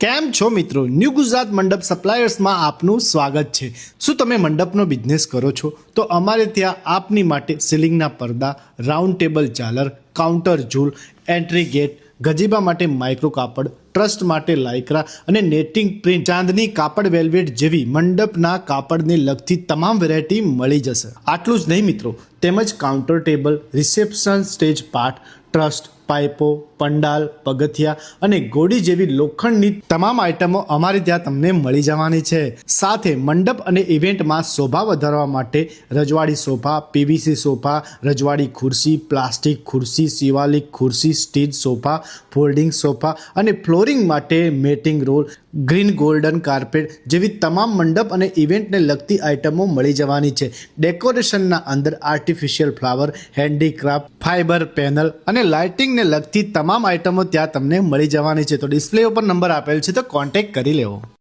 કેમ છો મિત્રો? ન્યૂ ગુજરાત મંડપ સપ્લાયર્સમાં આપનું સ્વાગત છે। શું તમે મંડપનો બિઝનેસ કરો છો? તો અમારે ત્યાં આપની માટે સીલિંગના પડદા, રાઉન્ડ ટેબલ ઝાલર, કાઉન્ટર ઝૂલ, એન્ટ્રી ગેટ, ગજીબા માટે માઇક્રો કાપડ, ટ્રસ્ટ માટે લાઇક્રા અને નેટિંગ પ્રિન્ટ, ચાંદની કાપડ વેલ્વેટ જેવી મંડપના કાપડને લગતી તમામ વેરાયટી મળી જશે। આટલું જ નહીં મિત્રો, તેમજ counter table, reception stage part, truss, પાઇપો, પંડાલ, પગથિયા અને ગોળી જેવી લોખંડની તમામ આઇટમો અમારે ત્યાં તમને મળી જવાની છે। સાથે મંડપ અને ઇવેન્ટમાં શોભા વધારવા માટે રજવાડી સોફા, પીવીસી સોફા, રજવાડી ખુરશી, પ્લાસ્ટિક ખુરશી, શિવાલિક ખુરશી, સ્ટેજ સોફા, ફોલ્ડિંગ સોફા અને ફ્લોરિંગ માટે matting roll, green golden carpet જેવી તમામ મંડપ અને ઇવેન્ટને લગતી આઇટમો મળી જવાની છે। ડેકોરેશનના અંદર artificial flower, handicraft, fibre panel અને લાઇટિંગને લગતી તમામ આઇટમો ત્યાં તમને મળી જવાની છે। તો ડિસ્પ્લે ઉપર નંબર આપેલ છે, તો કોન્ટેક્ટ કરી લેવો।